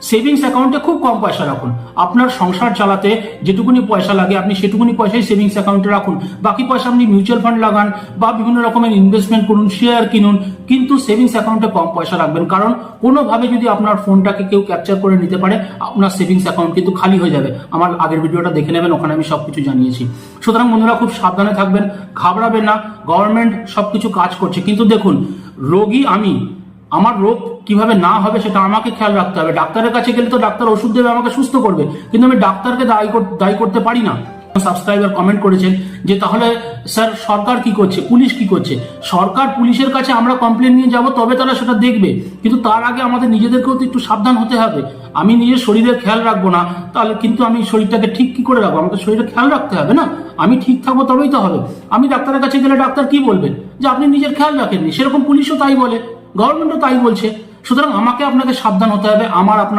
Savings অ্যাকাউন্টে খুব কম পয়সা রাখুন। আপনার সংসার চালাতে যেটুকুনি পয়সা লাগে আপনি সেটুকুনি পয়সাই সেভিংস অ্যাকাউন্টে রাখুন। বাকি পয়সা আপনি মিউচুয়াল ফান্ড লাগান বা বিভিন্ন রকমের ইনভেস্টমেন্ট করুন, শেয়ার কিনুন, কিন্তু সেভিংস অ্যাকাউন্টে কম পয়সা রাখবেন। কারণ কোনোভাবে যদি আপনার ফোনটাকে কেউ ক্যাপচার করে নিতে পারে, আপনার সেভিংস অ্যাকাউন্ট কিন্তু খালি হয়ে যাবে। আমার আগের ভিডিওটা দেখে নেবেন, ওখানে আমি সবকিছু জানিয়েছি। সুতরাং বন্ধুরা খুব সাবধানে থাকবেন, ঘাবড়াবেন না। গভর্নমেন্ট সবকিছু কাজ করছে, কিন্তু দেখুন রোগী আমি, আমার রোগ কিভাবে না হবে সেটা আমাকে খেয়াল রাখতে হবে। ডাক্তারের কাছে গেলে তো ডাক্তার ওষুধ দেবে, আমাকে সুস্থ করবে, কিন্তু আমি ডাক্তারকে দায়ী করতে পারি না। সাবস্ক্রাইবার কমেন্ট করেছেন যে তাহলে স্যার সরকার কি করছে, পুলিশ কি করছে? সরকার পুলিশের কাছে আমরা কমপ্লেন নিয়ে যাব, তবে তারা সেটা দেখবে, কিন্তু তার আগে আমাদের নিজেদেরকেও তো একটু সাবধান হতে হবে। আমি নিজের শরীরের খেয়াল রাখবো না, তাহলে কিন্তু আমি শরীরটাকে ঠিক কি করে রাখবো? আমাকে শরীরের খেয়াল রাখতে হবে না? আমি ঠিক থাকবো তবেই তো হবে। আমি ডাক্তারের কাছে গেলে ডাক্তার কি বলবে? যে আপনি নিজের খেয়াল রাখেননি। সেরকম পুলিশও তাই বলে, গভর্নমেন্টও তাই বলছে। সুতরাং আমাকে আপনাকে সাবধান হতে হবে। আমার আপনার